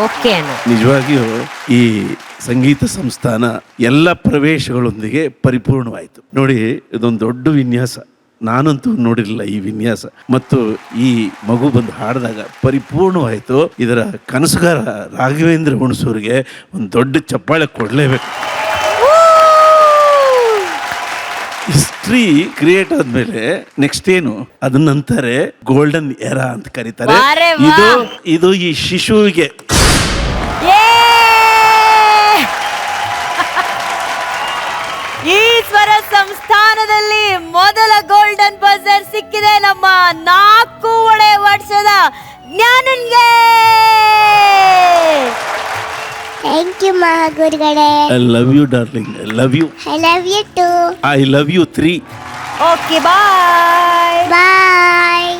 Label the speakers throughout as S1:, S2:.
S1: Okay.
S2: ನಿಜವಾಗಿಯೂ ಈ ಸಂಗೀತ ಸಂಸ್ಥಾನ ಎಲ್ಲ ಪ್ರವೇಶಗಳೊಂದಿಗೆ ಪರಿಪೂರ್ಣವಾಯಿತು. ನೋಡಿ, ಇದೊಂದು ದೊಡ್ಡ ವಿನ್ಯಾಸ. ನಾನಂತೂ ನೋಡಿರಲಿಲ್ಲ ಈ ವಿನ್ಯಾಸ. ಮತ್ತು ಈ ಮಗು ಬಂದು ಹಾಡಿದಾಗ ಪರಿಪೂರ್ಣವಾಯಿತು. ಇದರ ಕನಸುಗಾರ ರಾಘವೇಂದ್ರ ಹುಣಸೂರಿಗೆ ಒಂದು ದೊಡ್ಡ ಚಪ್ಪಾಳೆ ಕೊಡಲೇಬೇಕು. ಹಿಸ್ಟ್ರಿ ಕ್ರಿಯೇಟ್ ಆದ್ಮೇಲೆ ನೆಕ್ಸ್ಟ್ ಏನು ಅದನ್ನಂತಾರೆ ಗೋಲ್ಡನ್ ಎರಾ ಅಂತ ಕರೀತಾರೆ. ಇದು ಈ ಶಿಶುವಿಗೆ
S1: ಈಶ್ವರ ಸಂಸ್ಥಾನದಲ್ಲಿ ಮೊದಲ ಗೋಲ್ಡನ್ ಬಜರ್ ಸಿಕ್ಕಿದೆ ನಮ್ಮ 4 ವರ್ಷದ ಜ್ಞಾನನ್ಗೆ.
S3: ಥ್ಯಾಂಕ್ ಯು ಮಹಾಗುರುಗಳೇ.
S2: I love you darling. I love you.
S3: I love you too.
S2: I love you 3.
S1: Okay, bye
S3: bye.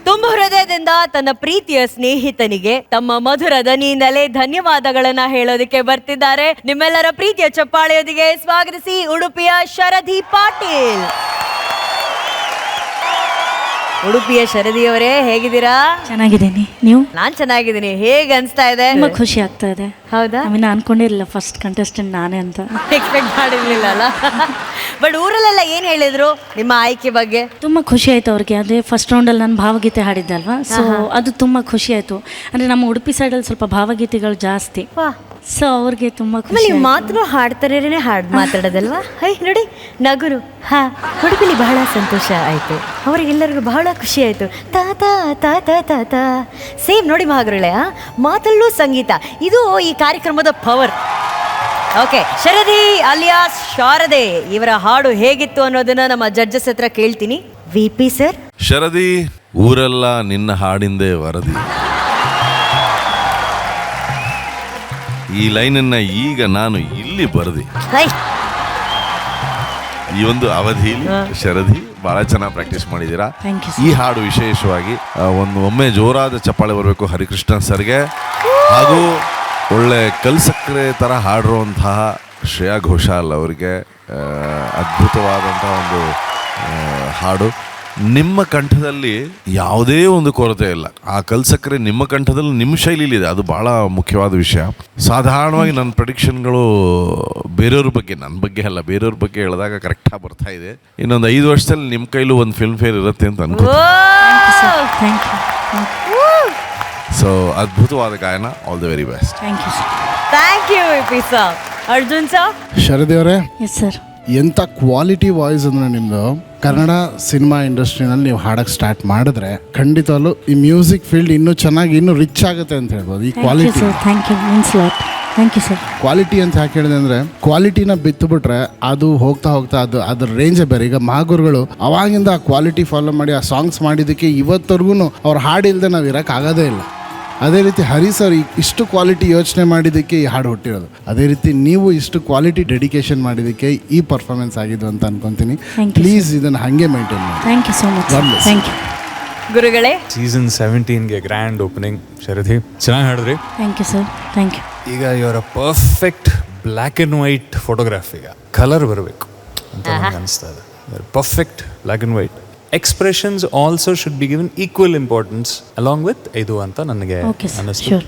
S1: ತುಂಬ ಹೃದಯದಿಂದ ತನ್ನ ಪ್ರೀತಿಯ ಸ್ನೇಹಿತನಿಗೆ ತಮ್ಮ ಮಧುರ ದನಿಯಿಂದಲೇ ಧನ್ಯವಾದಗಳನ್ನ ಹೇಳೋದಕ್ಕೆ ಬರ್ತಿದ್ದಾರೆ. ನಿಮ್ಮೆಲ್ಲರ ಪ್ರೀತಿಯ ಚಪ್ಪಾಳೆಯೊಂದಿಗೆ ಸ್ವಾಗತಿಸಿ ಉಡುಪಿಯ ಶರಧಿ ಪಾಟೀಲ್. ಉಡುಪಿಯ ಶರದಿಯವರೇ, ಹೇಗಿದ್ದೀರಾ?
S4: ಚೆನ್ನಾಗಿದ್ದೀನಿ. ನೀವು?
S1: ನಾನ್ ಚೆನ್ನಾಗಿದ್ದೀನಿ. ಹೇಗೆ ಅನ್ಸ್ತಾ ಇದೆ?
S4: ತುಂಬಾ ಖುಷಿ ಆಗ್ತಾ ಇದೆ.
S1: ಹೌದಾ?
S4: ಅನ್ಕೊಂಡಿರಲಿಲ್ಲ ಫಸ್ಟ್ ಕಂಟೆಸ್ಟೆಂಟ್ ನಾನೇ ಅಂತ.
S1: ಎಕ್ಸ್ಪೆಕ್ಟ್ ಮಾಡಿರ್ಲಿಲ್ಲ ಅಲ್ಲ. ಬಟ್ ಊರಲ್ಲೆಲ್ಲ ಏನ್ ಹೇಳಿದ್ರು ನಿಮ್ಮ ಆಯ್ಕೆ ಬಗ್ಗೆ?
S4: ತುಂಬಾ ಖುಷಿ ಆಯ್ತು ಅವ್ರಿಗೆ. ಅದೇ ಫಸ್ಟ್ ರೌಂಡಲ್ಲಿ ನಾನು ಭಾವಗೀತೆ ಹಾಡಿದ್ದೆ ಅಲ್ವಾ, ಸೊ ಅದು ತುಂಬಾ ಖುಷಿ ಆಯ್ತು. ಅಂದ್ರೆ ನಮ್ಮ ಉಡುಪಿ ಸೈಡಲ್ಲಿ ಸ್ವಲ್ಪ ಭಾವಗೀತೆಗಳು ಜಾಸ್ತಿ, ಸೊ ಅವ್ರಿಗೆ ತುಂಬಾ ಖುಷಿ.
S1: ಮಾತ್ರ ಹಾಡ್ತಾರೇನೆ ಹಾಡು ಮಾತಾಡೋದಲ್ವಾ? ಹೈ ನೋಡಿ, ನಗುರು. ಹಾ, ಉಡುಪಿಲಿ ಬಹಳ ಸಂತೋಷ ಆಯ್ತು. ಅವರಿಗೆಲ್ಲರಿಗೂ ಬಹಳ ಖುಷಿ ಆಯ್ತು. ತಾತ ತಾತ ತಾತ ಸೇಮ್ ನೋಡಿ ಮಹಾಗುರುಳೆ, ಮಾತಲ್ಲೂ ಸಂಗೀತ. ಇದು ಈ ಕಾರ್ಯಕ್ರಮದ ಪವರ್. ಓಕೆ, ಶರದಿ ಅಲಿಯಾಸ್ ಶಾರದೆ ಇವರ ಹಾಡು ಹೇಗಿತ್ತು ಅನ್ನೋದನ್ನ ನಮ್ಮ ಜಡ್ಜಸ್ ಹತ್ರ ಕೇಳ್ತೀನಿ. VP sir.
S5: ಶರದಿ, ಊರೆಲ್ಲ ನಿನ್ನ ಹಾಡಿಂದೇ ವರದಿ. ಈ ಲೈನನ್ನ ಈಗ ನಾನು ಇಲ್ಲಿ ಬರದಿ. ಈ ಒಂದು ಅವಧಿಯಲ್ಲಿ ಶರದಿ ಬಹಳ ಚೆನ್ನಾಗಿ ಪ್ರಾಕ್ಟೀಸ್ ಮಾಡಿದ್ದೀರಾ. ಈ ಹಾಡು ವಿಶೇಷವಾಗಿ ಒಮ್ಮೆ ಜೋರಾದ ಚಪ್ಪಾಳೆ ಬರಬೇಕು ಹರಿಕೃಷ್ಣ ಸರ್ಗೆ, ಹಾಗೂ ಒಳ್ಳೆ ಕಲ್ಸಕ್ಕರೆ ಥರ ಹಾಡಿರುವಂತಹ ಶ್ರೇಯಾ ಘೋಷಾಲ್ ಅವರಿಗೆ ಅದ್ಭುತವಾದಂತಹ ಒಂದು ಹಾಡು. ನಿಮ್ಮ ಕಂಠದಲ್ಲಿ ಯಾವುದೇ ಒಂದು ಕೊರತೆ ಇಲ್ಲ. ಆ ಕಲ್ಸಕ್ಕರೆ ನಿಮ್ಮ ಕಂಠದಲ್ಲಿ ನಿಮ್ಮ ಶೈಲಿಲಿದೆ, ಅದು ಬಹಳ ಮುಖ್ಯವಾದ ವಿಷಯ. ಸಾಧಾರಣವಾಗಿ ನನ್ನ ಪ್ರೆಡಿಕ್ಷನ್ಗಳು ಬೇರೆಯವ್ರ ಬಗ್ಗೆ, ನನ್ನ ಬಗ್ಗೆ ಅಲ್ಲ, ಬೇರೆಯವ್ರ ಬಗ್ಗೆ ಹೇಳಿದಾಗ ಕರೆಕ್ಟಾಗಿ ಬರ್ತಾ ಇದೆ. ಇನ್ನೊಂದು 5 ವರ್ಷದಲ್ಲಿ ನಿಮ್ಮ ಕೈಲೂ ಒಂದು ಫಿಲ್ಮ್ ಫೇರ್ ಇರುತ್ತೆ ಅಂತ ಅನ್ಕೋತೀನಿ. ಸೊ ಅದ್ಭುತವಾದ ಗಾಯನ. All the very best.
S1: Thank you VP sir. Arjun sir.
S6: Sharadi ಅವರೇ,
S4: ಎಸ್ ಸರ್.
S6: ಎಂಥ ಕ್ವಾಲಿಟಿ ವಾಯ್ಸ್ ಅಂದ್ರೆ ನಿಮ್ಮದು. ಕನ್ನಡ ಸಿನಿಮಾ ಇಂಡಸ್ಟ್ರಿನಲ್ಲಿ ನೀವು ಹಾಡಕ್ಕೆ ಸ್ಟಾರ್ಟ್ ಮಾಡಿದ್ರೆ ಖಂಡಿತವಲ್ಲೂ ಈ ಮ್ಯೂಸಿಕ್ ಫೀಲ್ಡ್ ಇನ್ನೂ ಚೆನ್ನಾಗಿ ಇನ್ನೂ ರಿಚ್ ಆಗುತ್ತೆ ಅಂತ ಹೇಳ್ಬೋದು. ಈ quality,
S4: thank you, means lot. Thank you sir.
S6: Quality ಅಂತ ಯಾಕೆ ಹೇಳಿದೆ ಅಂದರೆ, ಕ್ವಾಲಿಟಿನ ಬಿತ್ತುಬಿಟ್ರೆ ಅದು ಹೋಗ್ತಾ ಹೋಗ್ತಾ ಅದ್ರ ರೇಂಜೇ ಬೇರೆ. ಈಗ ಮಹಾಗುರುಗಳು ಅವಾಗಿಂದ ಆ ಕ್ವಾಲಿಟಿ ಫಾಲೋ ಮಾಡಿ ಆ ಸಾಂಗ್ಸ್ ಮಾಡಿದ್ದಕ್ಕೆ ಇವತ್ತವರೆಗೂ ಅವ್ರು ಹಾಡಿಲ್ಲದೆ ನಾವು ಇರೋಕ್ಕಾಗೋದೇ ಇಲ್ಲ. ಅದೇ ರೀತಿ ಹರಿ ಸರ್ ಇಷ್ಟು ಕ್ವಾಲಿಟಿ ಯೋಚನೆ ಮಾಡಿದ್ದಕ್ಕೆ ಈ ಹಾಡು ಹುಟ್ಟಿರೋದು. ಅದೇ ರೀತಿ ನೀವು ಇಷ್ಟು ಕ್ವಾಲಿಟಿ ಡೆಡಿಕೇಶನ್ ಮಾಡಿದ್ದಕ್ಕೆ ಈ ಪರ್ಫಾರ್ಮೆನ್ಸ್ ಆಗಿದ್ದು ಅಂತ ಅನ್ಕೊಂತೀನಿ. ಪ್ಲೀಸ್ ಇದನ್ನು ಹಾಗೆ ಮೇಂಟೈನ್ ಮಾಡಿ.
S4: Thank you so much. Thank you
S1: ಗುರುಗಳೇ.
S7: ಸೀಸನ್ 17ಗೆ ಗ್ರ್ಯಾಂಡ್ ಓಪನಿಂಗ್. ಶರದಿ, ಚೆನ್ನಾಗಿ ಹಾಡಿದ್ರಿ.
S4: Thank you sir. Thank you. ಈಗ
S7: ಇವರ perfect black and white photograph, ಈಗ ಕಲರ್ ಬರಬೇಕು ಅಂತ ನನಗೆ ಅನಿಸ್ತಾ ಇದೆ. Perfect black and white. Expressions also should be given equal importance along with ಇದು ಅಂತ ನನಗೆ ಅನ್ನಿಸ್ತು.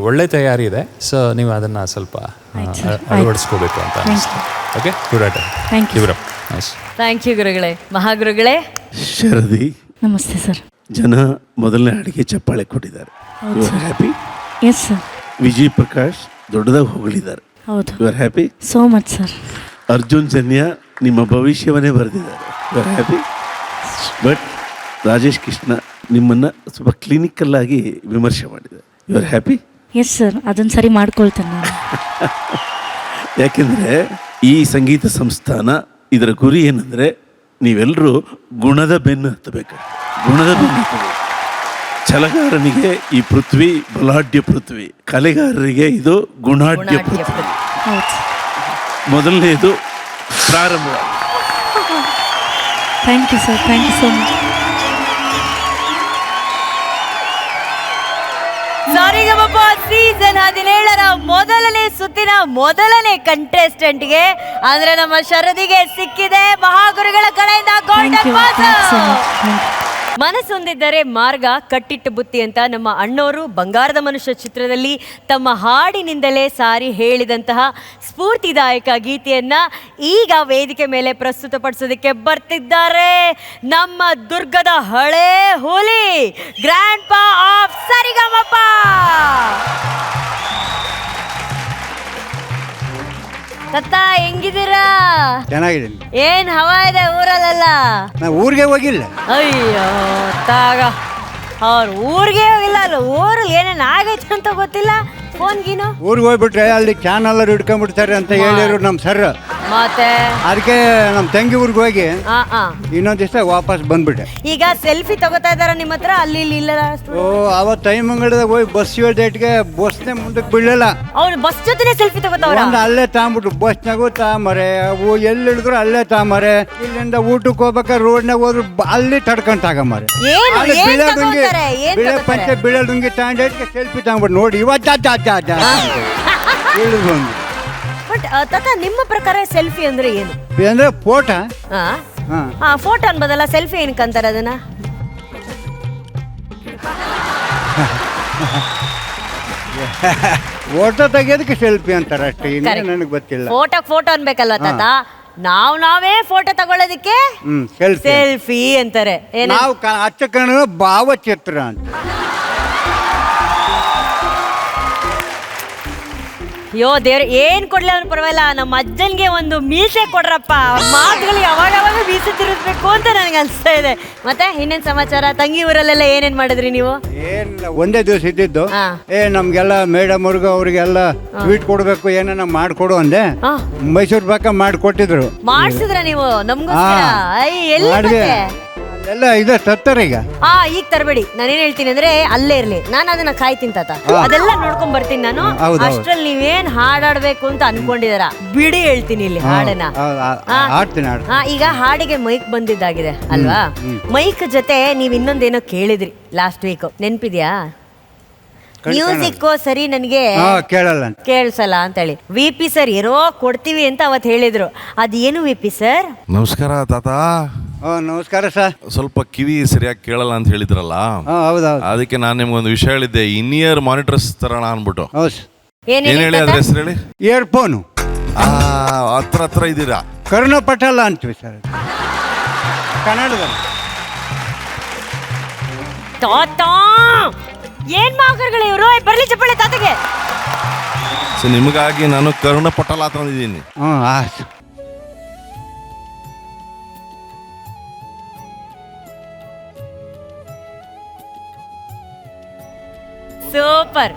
S7: ಒಳ್ಳೆ ತಯಾರಿ ಇದೆ, ಸೊ ನೀವು ಅದನ್ನ ಸ್ವಲ್ಪ ಅಳವಡಿಸ್ಕೋಬೇಕು ಅಂತ ಅನಿಸ್ತು. ಓಕೆ, ಗುಡ್ ಆಟ.
S4: Thank you.
S1: ಥ್ಯಾಂಕ್ ಯು ಗುರುಗಳೇ. ಮಹಾಗುರುಗಳೇ.
S2: ಶರದಿ,
S4: ನಮಸ್ತೆ ಸರ್.
S2: ಜನ ಮೊದಲನೇ ಹಾಡಿಗೆ ಚಪ್ಪಾಳೆ ಕೊಟ್ಟಿದ್ದಾರೆ. You are happy?
S4: Yes sir.
S2: Vijay Prakash ದೊಡ್ಡದಾಗಿ ಹೊಗಳಿದ್ದಾರೆ.
S4: ಹೌದು.
S2: You are happy?
S4: So much sir.
S2: Arjun Janya ನಿಮ್ಮ ಭವಿಷ್ಯವನ್ನೇ ಬರೆದಿದ್ದಾರೆ. You are happy? But Rajesh Krishna ನಿಮ್ಮನ್ನು ಸ್ವಲ್ಪ ಕ್ಲಿನಿಕಲ್ ಆಗಿ ವಿಮರ್ಶೆ ಮಾಡಿದ್ದಾರೆ. You are happy?
S4: Yes sir, ಅದನ್ನು ಸರಿ ಮಾಡ್ಕೊಳ್ತೇನೆ ನಾನು.
S2: ಯಾಕೆಂದರೆ ಈ ಸಂಗೀತ ಸಂಸ್ಥಾನ ಇದರ ಗುರಿ ಏನಂದರೆ ನೀವೆಲ್ಲರೂ ಗುಣದ ಬೆನ್ನು ಹತ್ತಬೇಕು. ಗುಣದ ಬೆನ್ನು ಹತ್ತಬೇಕು. ಛಲಗಾರನಿಗೆ ಈ ಪೃಥ್ವಿ ಬಲಾಢ್ಯ ಪೃಥ್ವಿ, ಕಲೆಗಾರರಿಗೆ ಇದು ಗುಣಾಢ್ಯ ಪೃಥ್ವಿ. ಮೊದಲನೇದು ಪ್ರಾರಂಭ.
S4: Thank you sir. Thank you so much.
S1: Saregamapa season 17ರ ಮೊದಲನೇ ಸುತ್ತಿನ ಮೊದಲನೇ ಕಂಟೆಸ್ಟೆಂಟ್ಗೆ ಅಂದ್ರೆ ನಮ್ಮ ಶರದಿಗೆ ಸಿಕ್ಕಿದೆ ಮಹಾಗುರುಗಳ ಕಡೆಯಿಂದ ಗೋಲ್ಡನ್ ಬಜರ್. ಮನಸ್ಸೊಂದಿದ್ದರೆ ಮಾರ್ಗ ಕಟ್ಟಿಟ್ಟು ಬುತ್ತಿ ಅಂತ ನಮ್ಮ ಅಣ್ಣೋರು ಬಂಗಾರದ ಮನುಷ್ಯ ಚಿತ್ರದಲ್ಲಿ ತಮ್ಮ ಹಾಡಿನಿಂದಲೇ ಸಾರಿ ಹೇಳಿದಂತಹ ಸ್ಫೂರ್ತಿದಾಯಕ ಗೀತೆಯನ್ನ ಈಗ ವೇದಿಕೆ ಮೇಲೆ ಪ್ರಸ್ತುತಪಡಿಸೋದಕ್ಕೆ ಬರ್ತಿದ್ದಾರೆ ನಮ್ಮ ದುರ್ಗದ ಹಳೇ ಹುಲಿ ಗ್ರ್ಯಾಂಡ್ ಪಾ ಆಫ್ ಸರಿಗಮಪ. ತತ್ತ ಹೆಂಗಿದ್ದೀರಾ?
S8: ಚೆನ್ನಾಗಿದ್ದೀನಿ.
S1: ಏನ್ ಹವಾ ಇದೆ ಊರಲ್ಲೆಲ್ಲ?
S8: ನಾ ಊರಿಗೆ ಹೋಗಿಲ್ಲ.
S1: ಅಯ್ಯೋ ತಾಗ ಅವ್ರ ಊರಿಗೆ ಹೋಗಿಲ್ಲ ಅಲ್ಲ, ಊರಲ್ಲಿ ಏನೇನು ಆಗೈತೆ ಅಂತ ಗೊತ್ತಿಲ್ಲ. ಫೋನ್ಗೀನು
S8: ಊರಿಗೆ ಹೋಗ್ಬಿಟ್ರೆ ಅಲ್ಲಿ ಚಾನಲ್ ಹಿಡ್ಕೊಂಡ್ಬಿಡ್ತಾರೆ ಅಂತ ಹೇಳಿದ್ರು ನಮ್ಮ ಸರ್.
S1: ಮತ್ತೆ
S8: ಅದಕ್ಕೆ ನಮ್ಮ ತಂಗಿ ಊರಿಗೆ ಹೋಗಿ ಇನ್ನೊಂದು ದಿವಸ ವಾಪಸ್ ಬಂದ್ಬಿಟ್ಟೆ.
S1: ಈಗ ಸೆಲ್ಫಿ ತಗೋತಾ ಇದಾರ ನಿಮ್ಮ ಹತ್ರ? ಅಲ್ಲಿ ಇಲ್ಲಿ ಇಲ್ಲ.
S8: ಓ ಅವತ್ತು ಟೈಮ್ ಅಂಗಡಿದಾಗ ಹೋಗಿ ಬಸ್ ಡೇಟ್ಗೆ ಬಸ್ನೇ ಮುಂದಕ್ಕೆ ಬೀಳಲಿಲ್ಲ.
S1: ಅವ್ನು ಬಸ್ ಜೊತೆನೆ ಸೆಲ್ಫಿ ತಗೋತಾವ್ರ?
S8: ಒಂದು ಅಲ್ಲೇ ತಾಂಬಿಟ್ರು, ಬಸ್ನಾಗೂ ತಾಮರೆ, ಅವು ಎಲ್ಲಿ ಹಿಡಿದ್ರು ಅಲ್ಲೇ ತಾಮರೆ. ಇಲ್ಲಿಂದ ಊಟಕ್ಕೆ ಹೋಗ್ಬೇಕಾದ್ರೆ ರೋಡ್ನಾಗ ಹೋದ್ರು ಅಲ್ಲಿ ತಡ್ಕೊಂತಾಗಮಾರೆ. ಬಿಳೆ ಪಂಚೆ ಬಿಳೆ ಡುಂಗಿ ತಾಂಡೇಟ್ಗೆ ಸೆಲ್ಫಿ ತಗೊಂಡ್ಬಿಟ್ಟು ನೋಡಿ ಇವತ್ತು
S1: ಬಟ್ ತಾತ ನಿಮ್ಮ ಪ್ರಕಾರ ಸೆಲ್ಫಿ ಅಂದ್ರೆ ಏನು?
S8: ಅಂದ್ರೆ ಫೋಟೋ.
S1: ಫೋಟೋ ಅನ್ಬೋದಲ್ಲ, ಸೆಲ್ಫಿ ಏನಕ್ಕೆ ಅಂತಾರೆ ಅದನ್ನ?
S8: ಫೋಟೋ ತೆಗಿಯೋದಕ್ಕೆ ಸೆಲ್ಫಿ ಅಂತಾರೆ ಅಷ್ಟೇ, ನನಗೆ ಗೊತ್ತಿಲ್ಲ.
S1: ಫೋಟೋ ಅನ್ಬೇಕಲ್ವಾ ತಾತ? ನಾವೇ ಫೋಟೋ ತಗೊಳ್ಳೋದಕ್ಕೆ ಸೆಲ್ಫಿ ಅಂತಾರೆ.
S8: ನಾವು ಹಚ್ಚ ಕಣ ಭಾವಚಿತ್ರ ಅಂತ.
S1: ಅಯ್ಯೋ ದೇವ್ರ, ಏನ್ ಕೊಡ್ಲಿ ಅವ್ನು ಪರವಾಗಿಲ್ಲ, ನಮ್ಮ ಅಜ್ಜನ್ಗೆ ಒಂದು ಮೀಸೆ ಕೊಡ್ರಪ್ಪ. ಮಾತುಗಳಿಗೆ ಅವಾಗ ಮೀಸೆ ತಿರುಗಿಸ್ಬೇಕು ಅಂತ ನನಗೆ ಅನ್ಸ್ತಾ ಇದೆ. ಮತ್ತೆ ಇನ್ನೇನ್ ಸಮಾಚಾರ? ತಂಗಿ ಊರಲ್ಲೆಲ್ಲ ಏನೇನ್ ಮಾಡಿದ್ರಿ ನೀವು?
S8: ಒಂದೇ ದಿವಸ ಇದ್ದಿದ್ದು. ನಮ್ಗೆಲ್ಲ ಮೇಡಮ್ ಅವ್ರಿಗೂ ಅವ್ರಿಗೆಲ್ಲ ಸ್ವೀಟ್ ಕೊಡ್ಬೇಕು, ಏನೇನ ಮಾಡ್ಕೊಡು ಅಂದೆ. ಮೈಸೂರು ಪಾಕ ಮಾಡಿಕೊಟ್ಟಿದ್ರು.
S1: ಮಾಡ್ಸಿದ್ರ ನೀವು ನಮ್ಗೋಸ್ಕರ? ಎಲ್ಲಿ
S8: ಎಲ್ಲ ಇದೆ ತರ್ತಾರೆ ಈಗ.
S1: ಈಗ ತರಬೇಡಿ. ನಾನೇನ್ ಹೇಳ್ತೀನಿ ಅಂದ್ರೆ ಅಲ್ಲೇ ಇರ್ಲಿ, ನಾನು ಅದನ್ನ ಕಾಯ್ತೀನಿ ತಾತ. ಅದೆಲ್ಲ ನೋಡ್ಕೊಂಡ್ ಬರ್ತೀನಿ ನಾನು. ಅಷ್ಟ್ರಲ್ಲಿ ನೀವೇನ್ ಹಾಡಾಡ್ಬೇಕು ಅಂತ ಅನ್ಕೊಂಡಿದಾರ ಬಿಡಿ, ಹೇಳ್ತೀನಿ ಇಲ್ಲಿ ಹಾಡನ್ನ. ಈಗ ಹಾಡಿಗೆ ಮೈಕ್ ಬಂದಿದ್ದಾಗಿದೆ ಅಲ್ವಾ? ಮೈಕ್ ಜೊತೆ ನೀವ್ ಇನ್ನೊಂದೇನೋ ಕೇಳಿದ್ರಿ ಲಾಸ್ಟ್ ವೀಕ್, ನೆನ್ಪಿದ್ಯಾ? ಮ್ಯೂಸಿಕ್ ಸರಿ ನನಗೆ ಕೇಳಿಸಲ್ಲ ಅಂತ ಹೇಳಿ VP ಸರ್ ಏನೋ ಕೊಡ್ತೀವಿ ಅಂತ ಅವತ್ತು ಹೇಳಿದ್ರು. ಅದೇನು VP ಸರ್?
S5: ನಮಸ್ಕಾರ ತಾತ.
S8: ನಮಸ್ಕಾರ ಸರ್.
S5: ಸ್ವಲ್ಪ ಕಿವಿ ಸರಿಯಾಗಿ ಕೇಳಲ್ಲ ಅಂತ ಹೇಳಿದ್ರಲ್ಲ,
S8: ಹೌದೌದು.
S5: ಅದಕ್ಕೆ ನಾನು ನಿಮ್ಗೊಂದು ವಿಷಯ ಹೇಳಿದ್ದೆ, ಇನ್-ಇಯರ್ ಮಾನಿಟರ್ಸ್ ತರೋಣ ಅನ್ಬಿಟ್ಟು.
S1: ಏನ್
S5: ಹೇಳಿ ಅದ್ರ ಹೆಸರು ಹೇಳಿ?
S8: ಇಯರ್ಫೋನು.
S5: ಹತ್ರ ಇದ್ದೀರಾ?
S8: ಕರ್ಣಪಟಲ ಅಂತೀವಿ ಸರ್ ಕನ್ನಡದಲ್ಲಿ.
S1: ಏನ್ ಮಾಕರ್ಗಳು ಇವರು? ಬರ್ಲಿ ಚಪ್ಪಳೆ ತಾತಗೆ.
S5: ನಿಮಗಾಗಿ ನಾನು ಕರ್ಣಪಟಲ ತಂದಿದ್ದೀನಿ.
S1: ಸೂಪರ್.